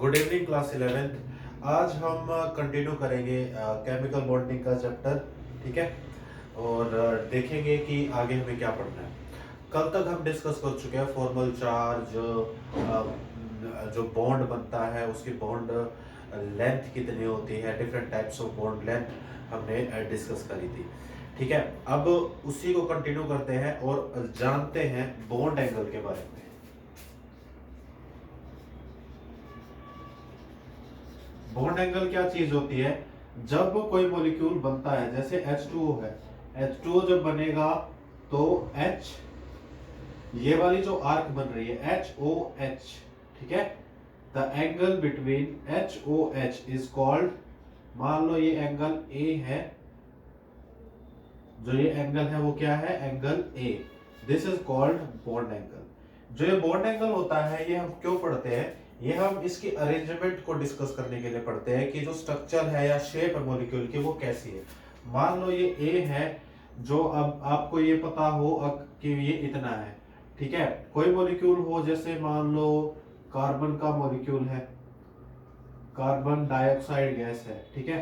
Good evening class 11th। आज हम continue करेंगे केमिकल बॉन्डिंग का चैप्टर। ठीक है। और देखेंगे कि आगे हमें क्या पढ़ना है। कल तक हम डिस्कस कर चुके हैं फॉर्मल चार्ज, जो बॉन्ड बनता है उसकी बॉन्ड लेंथ कितनी होती है, different types of bond length हमने डिस्कस करी थी। ठीक है। अब उसी को कंटिन्यू करते हैं और जानते हैं बॉन्ड एंगल के बारे में। बॉन्ड एंगल क्या चीज होती है? जब कोई मॉलिक्यूल बनता है, जैसे H2O है, H2O जब बनेगा तो H, ये वाली जो आर्क बन रही है HOH, ठीक है, the angle between HOH is called, मान लो ये एंगल A है, जो ये एंगल है वो क्या है? Angle A। This is called bond angle. जो ये बॉन्ड एंगल होता है ये हम क्यों पढ़ते हैं? ये हम इसकी अरेंजमेंट को डिस्कस करने के लिए पढ़ते हैं कि जो स्ट्रक्चर है या शेप है मॉलिक्यूल की वो कैसी है। मान लो ये A है, जो अब आपको ये पता हो कि ये इतना है, ठीक है। कोई मॉलिक्यूल हो, जैसे मान लो कार्बन का मॉलिक्यूल है, कार्बन डाइऑक्साइड गैस है, ठीक है,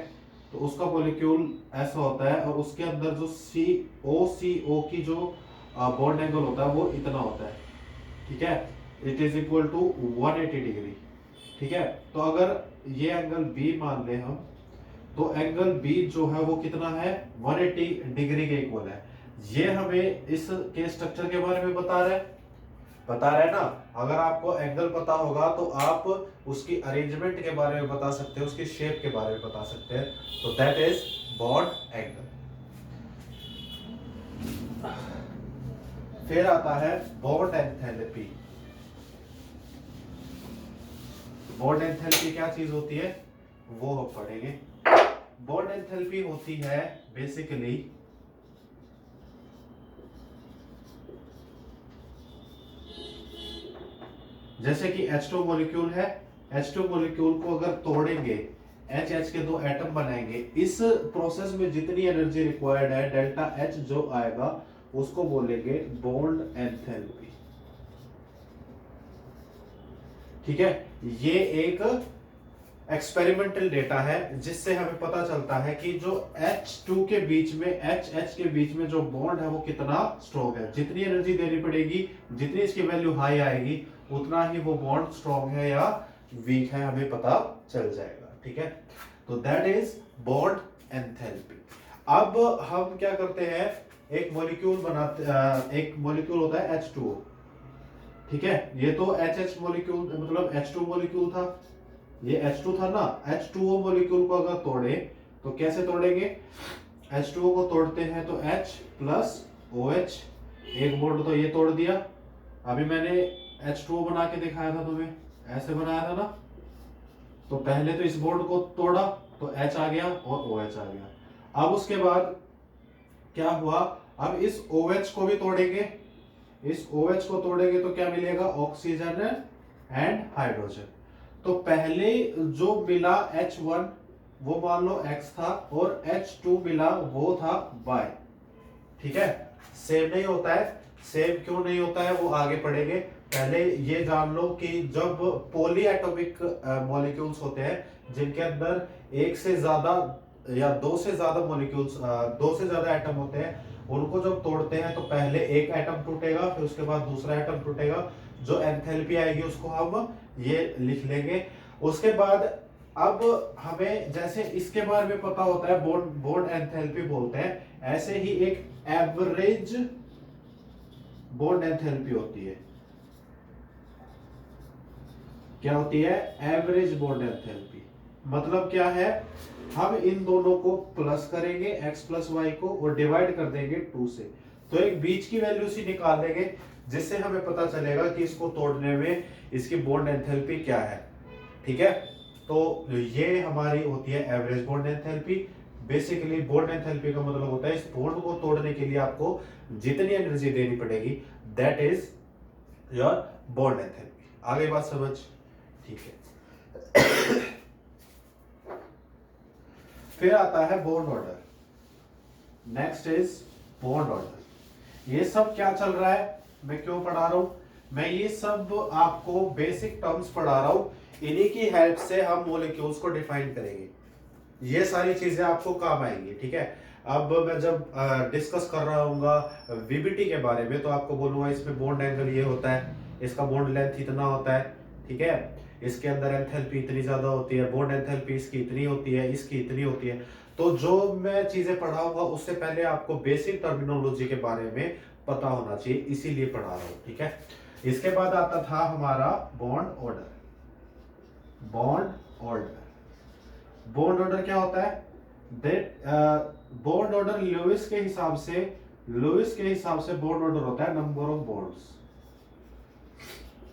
तो उसका मॉलिक्यूल ऐसा होता है और उसके अंदर जो CO की जो बॉन्ड एंगल होता है वो इतना होता है, ठीक है, it is equal to 180 degree. ठीक है। तो अगर ये एंगल बी मान ले हम, तो एंगल बी जो है वो कितना है? 180 डिग्री के इक्वल है। ये हमें इसके स्ट्रक्चर के बारे में बता रहा है ना। अगर आपको एंगल पता होगा तो आप उसकी अरेंजमेंट के बारे में बता सकते हैं, उसकी शेप के बारे में बता सकते हैं। तो दैट इज बॉन्ड एंगल। फिर आता है बॉन्ड एंथैल्पी। बॉन्ड एंथैल्पी क्या चीज होती है वो हम पढ़ेंगे। बॉन्ड एंथैल्पी होती है बेसिकली जैसे कि H2 मॉलिक्यूल है, H2 मॉलिक्यूल को अगर तोड़ेंगे, HH के दो एटम बनाएंगे, इस प्रोसेस में जितनी एनर्जी रिक्वायर्ड है डेल्टा H जो आएगा उसको बोलेंगे बॉन्ड एंथैल्पी। ठीक है। ये एक एक्सपेरिमेंटल डेटा है जिससे हमें पता चलता है कि जो H2 के बीच में, HH के बीच में जो बॉन्ड है वो कितना स्ट्रॉन्ग है। जितनी एनर्जी देनी पड़ेगी, जितनी इसकी वैल्यू हाई आएगी, उतना ही वो बॉन्ड स्ट्रॉन्ग है या वीक है हमें पता चल जाएगा। ठीक है। तो दैट इज बॉन्ड एंथैल्पी। अब हम क्या करते हैं, एक मॉलिक्यूल बनाते, एक मॉलिक्यूल होता है H2O, ठीक है। ये तो HH मॉलिक्यूल मतलब H2 मॉलिक्यूल था, ये H2 था ना। H2O मॉलिक्यूल को अगर तोड़े तो कैसे तोड़ेंगे? H2O को तोड़ते हैं तो H प्लस OH, एक बॉन्ड तो ये तोड़ दिया। अभी मैंने H2O बना के दिखाया था तुम्हें, ऐसे बनाया था ना। तो पहले तो इस बॉन्ड को तोड़ा तो H आ गया और OH आ गया। अब उसके बाद क्या हुआ? अब इस OH को भी तोड़ेंगे, इस OH को तोड़ेंगे तो क्या मिलेगा? Oxygen and hydrogen. तो पहले जो मिला H1 वो मान लो X था और H2 मिला वो था Y। ठीक है। सेम नहीं होता है। सेम क्यों नहीं होता है वो आगे पढ़ेंगे। पहले ये जान लो कि जब पॉली एटॉमिक मॉलिक्यूल्स होते हैं जिनके अंदर एक से ज्यादा या दो से ज्यादा मॉलिक्यूल्स, दो से ज्यादा एटम होते हैं, उनको जब तोड़ते हैं तो पहले एक एटम टूटेगा, फिर उसके बाद दूसरा एटम टूटेगा। जो एंथैल्पी आएगी उसको हम ये लिख लेंगे। उसके बाद अब हमें जैसे इसके बारे में पता होता है, बॉन्ड एंथैल्पी बोलते हैं, ऐसे ही एक एवरेज बॉन्ड एंथैल्पी होती है। क्या होती है? Average bond enthalpy. मतलब क्या है? हम इन दोनों को प्लस करेंगे x प्लस वाई को और डिवाइड कर देंगे 2 से, तो एक बीच की वैल्यू सी निकाल देंगे जिससे हमें पता चलेगा कि इसको तोड़ने में इसकी बॉन्ड एंथैल्पी क्या है। ठीक है। तो ये हमारी होती है average bond enthalpy. Basically bond enthalpy का मतलब होता है इस बॉन्ड को तोड़ने के लिए आपको जितनी एनर्जी देनी पड़ेगी, that is your bond enthalpy. आगे बात समझ? ठीक है। फिर आता है bond order. Next is bond order. ये सब क्या चल रहा है, मैं क्यों पढ़ा रहा हूं? मैं ये सब आपको बेसिक टर्म्स पढ़ा रहा हूं। इन्हीं की हेल्प से हम मॉलिक्यूल्स को डिफाइन करेंगे। ये सारी चीजें आपको काम आएंगी, ठीक है। अब मैं जब डिस्कस कर रहा हूँगा वीबीटी के बारे में तो आपको बोलूंगा इसमें बॉन्ड एंगल ये होता है, इसका बॉन्ड लेंथ इतना होता है, ठीक है। इसके अंदर एंथैल्पी इतनी ज्यादा होती है, बॉन्ड एंथैल्पी इसकी इतनी होती है, इसकी इतनी होती है। तो जो मैं चीजें पढ़ाऊंगा उससे पहले आपको बेसिक टर्मिनोलॉजी के बारे में पता होना चाहिए, इसीलिए पढ़ा रहा हूँ, ठीक है। इसके बाद आता था हमारा bond order. Bond order, bond order क्या होता है? दैट बॉन्ड ऑर्डर लुईस के हिसाब से बॉन्ड ऑर्डर होता है number of bonds.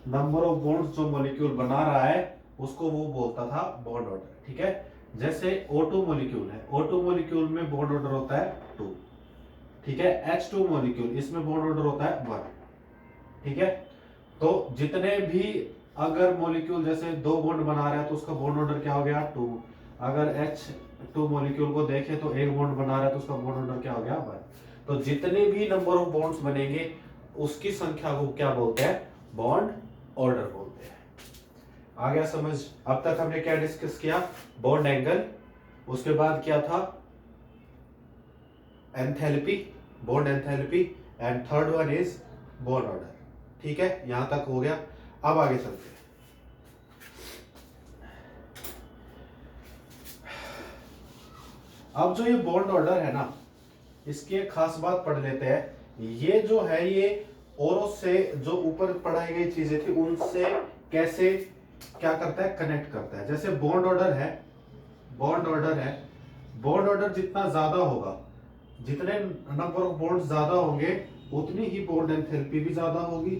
Number of bonds जो मॉलिक्यूल बना रहा है उसको वो बोलता था बॉन्ड ऑर्डर, ठीक है। जैसे O2 मॉलिक्यूल है, O2 मॉलिक्यूल में बॉन्ड ऑर्डर होता है 2, ठीक है। H2 मॉलिक्यूल, इसमें बॉन्ड ऑर्डर होता है 1, ठीक है। तो जितने भी अगर मॉलिक्यूल जैसे 2 बॉन्ड बना रहा है तो उसका बॉन्ड ऑर्डर क्या हो गया? 2। अगर H2 मॉलिक्यूल को देखें तो 1 बॉन्ड बना रहा है तो उसका बॉन्ड ऑर्डर क्या हो गया? 1। तो जितने भी नंबर ऑफ बॉन्ड्स बनेंगे उसकी संख्या को क्या बोलते हैं? बॉन्ड ऑर्डर बोलते हैं। आ गया समझ? अब तक हमने क्या डिस्कस किया? बॉन्ड एंगल, उसके बाद क्या था? Enthalpy, bond enthalpy, and third one is bond order, ठीक है। यहां तक हो गया। अब आगे चलते हैं। अब जो ये बॉन्ड ऑर्डर है ना, इसकी एक खास बात पढ़ लेते हैं। ये जो है ये औरों से जो ऊपर पढ़ाई गई चीजें थी उनसे कैसे क्या करता है? कनेक्ट करता है। जैसे बॉन्ड ऑर्डर है, बॉन्ड ऑर्डर जितना ज्यादा होगा, जितने नंबर ऑफ बॉन्ड ज्यादा होंगे उतनी ही बॉन्ड एंथैल्पी भी ज्यादा होगी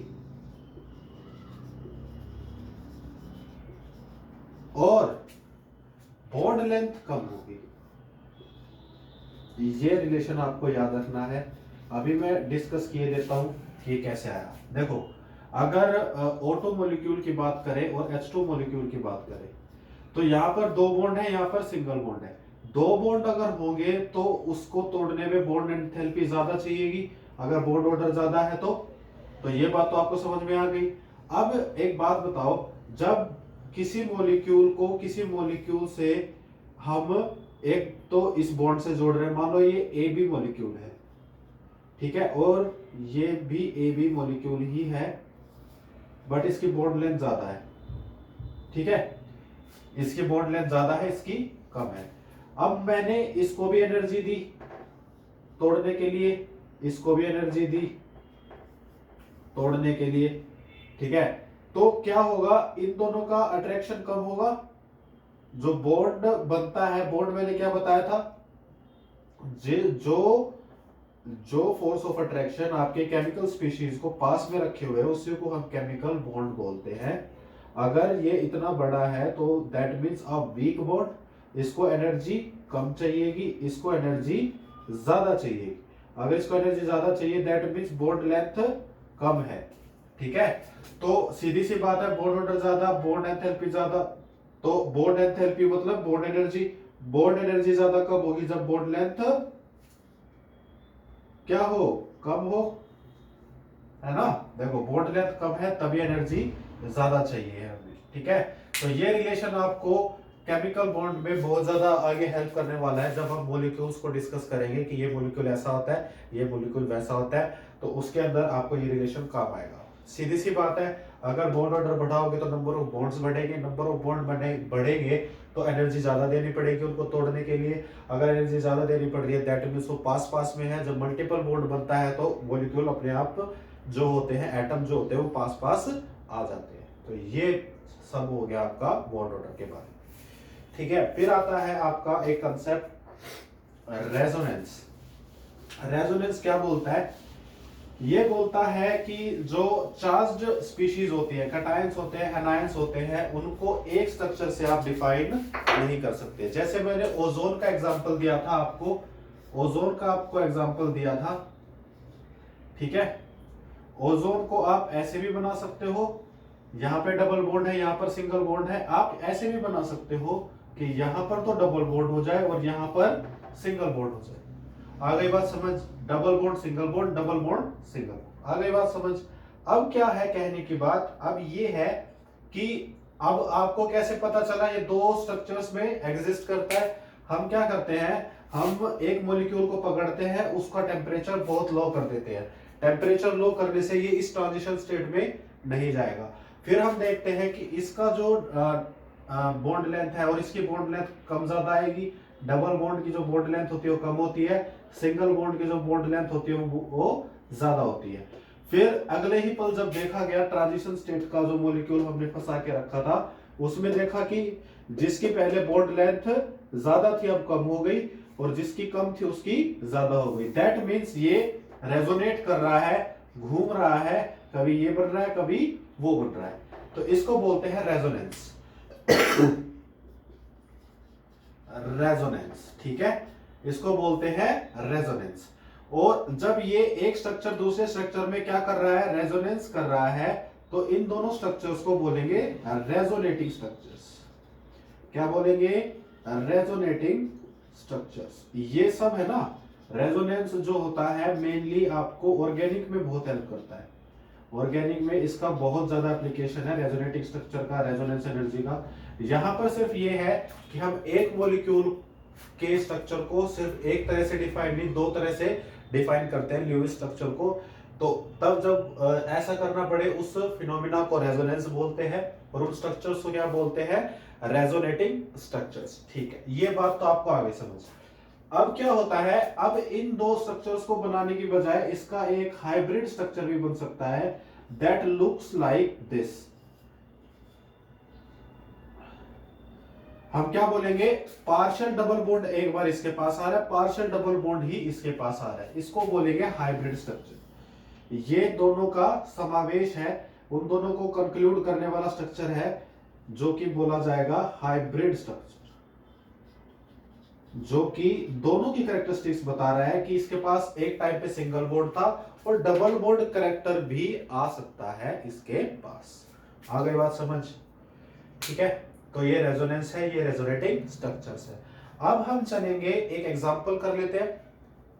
और बॉन्ड लेंथ कम होगी। ये रिलेशन आपको याद रखना है। अभी मैं डिस्कस किए देता हूं कि ये कैसे आया। देखो, अगर O2 मॉलिक्यूल की बात करें और H2 मॉलिक्यूल की बात करें तो यहाँ पर 2 बॉन्ड है, यहाँ पर सिंगल बॉन्ड है। 2 बॉन्ड अगर होंगे तो उसको तोड़ने में बॉन्ड एंथैल्पी ज्यादा चाहिएगी, अगर बॉन्ड ऑर्डर ज्यादा है तो ये बात तो आपको समझ में आ गई। अब एक बात बताओ, जब किसी मॉलिक्यूल से हम एक तो इस बॉन्ड से जोड़ रहे हैं, मान लो ये ए बी मॉलिक्यूल है, ठीक है, और ये भी ए बी मॉलिक्यूल ही है बट इसकी बॉन्ड लेंथ ज्यादा है, ठीक है। इसकी बॉन्ड लेंथ ज्यादा है, इसकी कम है। अब मैंने इसको भी एनर्जी दी तोड़ने के लिए, इसको भी एनर्जी दी तोड़ने के लिए, ठीक है। तो क्या होगा? इन दोनों का अट्रैक्शन कम होगा। जो बॉन्ड बनता है, बॉन्ड मैंने क्या बताया था? जो फोर्स ऑफ अट्रैक्शन आपके केमिकल स्पीशीज को पास में रखे हुए है उसी को हम केमिकल बॉन्ड बोलते हैं। अगर ये इतना बड़ा है तो that means a weak bond, इसको एनर्जी कम चाहिएगी, इसको एनर्जी ज्यादा चाहिएगी। अगर इसको एनर्जी ज्यादा चाहिए दैट मीन्स बॉन्ड लेंथ कम है, ठीक है। तो सीधी सी बात है, बॉन्ड ऑर्डर ज्यादा, बॉन्ड एंथैल्पी ज्यादा। तो बॉन्ड एंथैल्पी मतलब बॉन्ड एनर्जी ज्यादा कब होगी? जब बॉन्ड लेंथ क्या हो? कम हो, है ना। देखो, बॉन्ड लेंथ कम है तभी एनर्जी ज्यादा चाहिए हमें, ठीक है। तो ये रिलेशन आपको केमिकल बॉन्ड में बहुत ज्यादा आगे हेल्प करने वाला है जब हम मॉलिक्यूल्स को डिस्कस करेंगे कि ये मॉलिक्यूल ऐसा होता है, ये मॉलिक्यूल वैसा होता है, तो उसके अंदर आपको ये रिलेशन काम आएगा। सीधी सी बात है, अगर बॉन्ड ऑर्डर बढ़ाओगे तो नंबर ऑफ बॉन्ड्स बढ़ेंगे, नंबर ऑफ बॉन्ड बढ़ेंगे तो एनर्जी ज्यादा देनी पड़ेगी उनको तोड़ने के लिए। अगर एनर्जी ज्यादा देनी पड़ रही है दैट मींस वो पास में है। जब मल्टीपल बॉन्ड बनता है तो मॉलिक्यूल अपने आप जो होते हैं, एटम जो होते हैं वो पास आ जाते हैं। तो ये सब हो गया आपका बॉन्ड ऑर्डर के बारे में, ठीक है। फिर आता है आपका एक कंसेप्ट रेजोनेंस। रेजोनेंस क्या बोलता है? ये बोलता है कि जो चार्ज्ड स्पीशीज होती है, कैटायंस होते हैं, एनायंस होते हैं, उनको एक स्ट्रक्चर से आप डिफाइन नहीं कर सकते। जैसे मैंने ओजोन का एग्जांपल दिया था आपको, एग्जांपल दिया था, ठीक है। ओजोन को आप ऐसे भी बना सकते हो, यहां पे डबल बॉन्ड है, यहां पर सिंगल बॉन्ड है। आप ऐसे भी बना सकते हो कि यहां पर तो डबल बॉन्ड हो जाए और यहां पर सिंगल बॉन्ड हो जाए। आ गई बात समझ? Double bond single bond, double bond single bond, आ गई बात समझ? अब क्या है कहने की बात? अब ये है कि अब आपको कैसे पता चला ये दो स्ट्रक्चर्स में एग्जिस्ट करता है? हम क्या करते हैं, हम एक मॉलिक्यूल को पकड़ते हैं, उसका टेम्परेचर बहुत लो कर देते हैं। टेम्परेचर लो करने से ये इस ट्रांजिशन स्टेट में नहीं जाएगा। फिर हम देखते हैं कि इसका जो बॉन्ड लेंथ है और इसकी बॉन्ड लेंथ कम ज्यादा आएगी। डबल बॉन्ड की जो बॉन्ड लेंथ होती है वो कम होती है, सिंगल बॉन्ड की जो बॉन्ड लेंथ होती है वो ज्यादा होती है। फिर अगले ही पल जब देखा गया ट्रांजिशन स्टेट का जो मॉलिक्यूल हमने फंसा के रखा था, उसमें देखा कि जिसकी पहले बॉन्ड लेंथ ज्यादा थी अब कम हो गई, और जिसकी कम थी उसकी ज्यादा हो गई। दैट मीन्स ये रेजोनेट कर रहा है, घूम रहा है, कभी ये बन रहा है कभी वो बन रहा है। तो इसको बोलते हैं रेजोनेंस। रेजोनेंस, ठीक है, इसको बोलते हैं रेजोनेंस। और जब ये एक स्ट्रक्चर दूसरे स्ट्रक्चर में क्या कर रहा है, रेजोनेंस कर रहा है, तो इन दोनों स्ट्रक्चर्स को बोलेंगे रेजोनेटिंग स्ट्रक्चर्स। क्या बोलेंगे, रेजोनेटिंग स्ट्रक्चर्स। ये सब है ना, रेजोनेंस जो होता है मेनली आपको ऑर्गेनिक में बहुत हेल्प करता है। ऑर्गेनिक में इसका बहुत ज्यादा एप्लीकेशन है रेजोनेटिंग स्ट्रक्चर का, रेजोनेंस एनर्जी का। यहां पर सिर्फ ये है कि हम एक मॉलिक्यूल के स्ट्रक्चर को सिर्फ एक तरह से डिफाइन नहीं, दो तरह से डिफाइन करते हैं ल्यूइस स्ट्रक्चर को। तो तब जब ऐसा करना पड़े उस फिनोमिना को रेजोनेंस बोलते हैं, और उन स्ट्रक्चर्स को क्या बोलते हैं, रेजोनेटिंग स्ट्रक्चर्स। ठीक है, ये बात तो आपको आगे समझ। अब क्या होता है, अब इन दो स्ट्रक्चर्स को बनाने की बजाय इसका एक हाइब्रिड स्ट्रक्चर भी बन सकता है, दैट लुक्स लाइक दिस। हम क्या बोलेंगे, पार्शियल डबल बॉन्ड एक बार इसके पास आ रहा है, पार्शियल डबल बॉन्ड ही इसके पास आ रहा है, इसको बोलेंगे हाइब्रिड स्ट्रक्चर। ये दोनों का समावेश है, उन दोनों को कंक्लूड करने वाला स्ट्रक्चर है, जो कि बोला जाएगा हाइब्रिड स्ट्रक्चर, जो कि दोनों की कैरेक्टरिस्टिक्स बता रहा है कि इसके पास एक टाइम पे सिंगल बॉन्ड था और डबल बॉन्ड कैरेक्टर भी आ सकता है इसके पास। आ गई बात समझ, ठीक है। तो ये रेजोनेंस है, ये रेजोनेटिंग स्ट्रक्चर्स है। अब हम चलेंगे एक एग्जांपल कर लेते हैं,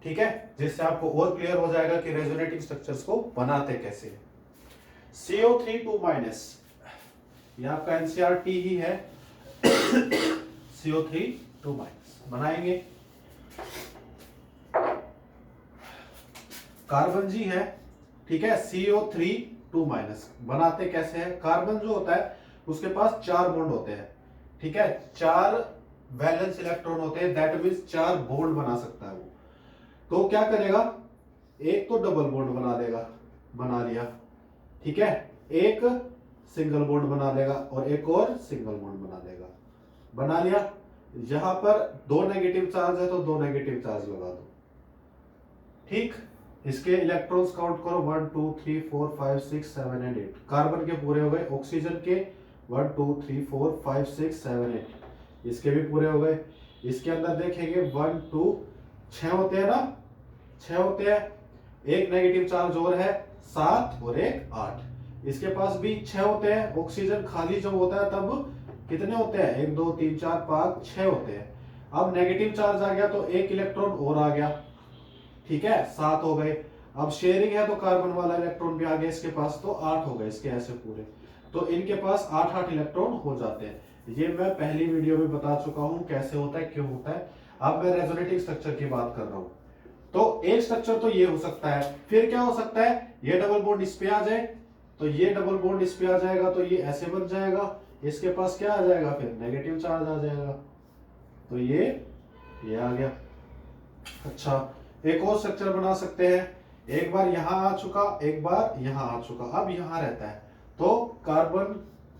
ठीक है, जिससे आपको और क्लियर हो जाएगा कि रेजोनेटिंग स्ट्रक्चर्स को बनाते कैसे। CO3 2-, ये आपका NCERT ही है। CO3 2- बनाएंगे। कार्बन जी है, ठीक है, CO3 2- बनाते कैसे है। कार्बन जो होता है उसके पास 4 बॉन्ड होते हैं, ठीक है, 4 वैलेंस इलेक्ट्रॉन होते हैं, दैट मींस 4 बॉन्ड बना सकता है वो। तो क्या करेगा, एक तो डबल बॉन्ड बना देगा, बना लिया, ठीक है, एक सिंगल बॉन्ड बना देगा और एक और सिंगल बॉन्ड बना देगा, बना लिया। यहां पर 2 नेगेटिव चार्ज है तो 2 नेगेटिव चार्ज लगा दो, ठीक। इसके इलेक्ट्रॉन्स काउंट करो, 1 2 3 4 5 6 7 एंड 8। कार्बन के पूरे हो गए, ऑक्सीजन के 1 2 3 4 5 6 7 8, इसके भी पूरे हो गए। इसके अंदर देखेंगे 1 2 6 होते हैं ना, 6 होते हैं, एक नेगेटिव चार्ज और है 7 और एक 8। इसके पास भी 6 होते हैं। ऑक्सीजन खाली जब होता है तब कितने होते हैं, 1 2 3 4 5 6 होते हैं। अब नेगेटिव चार्ज आ गया तो एक इलेक्ट्रॉन और आ गया, ठीक है, 7 हो गए। अब शेयरिंग है तो कार्बन वाला इलेक्ट्रॉन भी आ गया इसके पास, तो 8 हो गए इसके ऐसे पूरे। तो इनके पास 8 इलेक्ट्रॉन हो जाते हैं। ये मैं पहली वीडियो में बता चुका हूं कैसे होता है, क्यों होता है। अब मैं रेजोनेटिंग स्ट्रक्चर की बात कर रहा हूं। तो एक स्ट्रक्चर तो ये हो सकता है, फिर क्या हो सकता है, ये डबल बॉन्ड इस पे आ जाए तो ये डबल बॉन्ड इस पे आ जाएगा, तो ये ऐसे बन जाएगा, इसके पास क्या आ जाएगा, फिर नेगेटिव चार्ज आ जाएगा, तो ये आ गया। अच्छा, एक और स्ट्रक्चर बना सकते हैं, एक बार यहां आ चुका, एक बार यहां आ चुका, अब यहां रहता है, तो कार्बन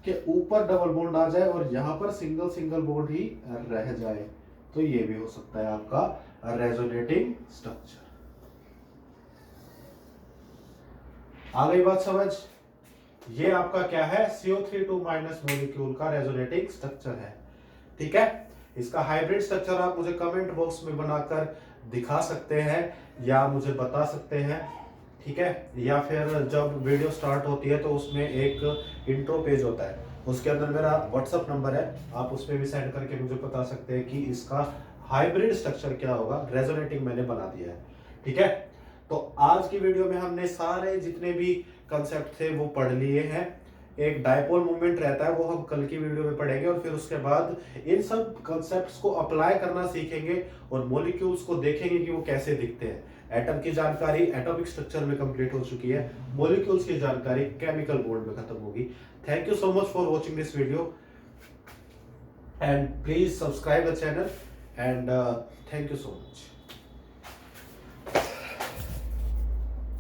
के ऊपर डबल बॉन्ड आ जाए और यहां पर सिंगल सिंगल बॉन्ड ही रह जाए, तो ये भी हो सकता है आपका रेजोनेटिंग स्ट्रक्चर। आ गई बात समझ। ये आपका क्या है, CO3 2- मॉलिक्यूल का रेजोनेटिंग स्ट्रक्चर है, ठीक है। इसका हाइब्रिड स्ट्रक्चर आप मुझे कमेंट बॉक्स में बनाकर दिखा सकते हैं या मुझे बता सकते हैं, ठीक है। या फिर जब वीडियो स्टार्ट होती है तो उसमें एक इंट्रो पेज होता है, उसके अंदर मेरा व्हाट्सएप नंबर है, आप उस पर भी सेंड करके मुझे बता सकते हैं कि इसका हाइब्रिड स्ट्रक्चर क्या होगा। रेजोनेटिंग मैंने बना दिया है, ठीक है। तो आज की वीडियो में हमने सारे जितने भी कंसेप्ट थे वो पढ़ लिए हैं। एक डायपोल मूवमेंट रहता है, वो हम कल की वीडियो में पढ़ेंगे। और फिर उसके बाद इन सब कॉन्सेप्ट्स को अप्लाई करना सीखेंगे और मॉलिक्यूल्स को देखेंगे कि वो कैसे दिखते हैं। एटम की जानकारी एटॉमिक स्ट्रक्चर में कंप्लीट हो चुकी है, मॉलिक्यूल्स की जानकारी केमिकल बॉन्ड में खत्म होगी। Thank you so much for watching this video and please subscribe the channel and thank you so much.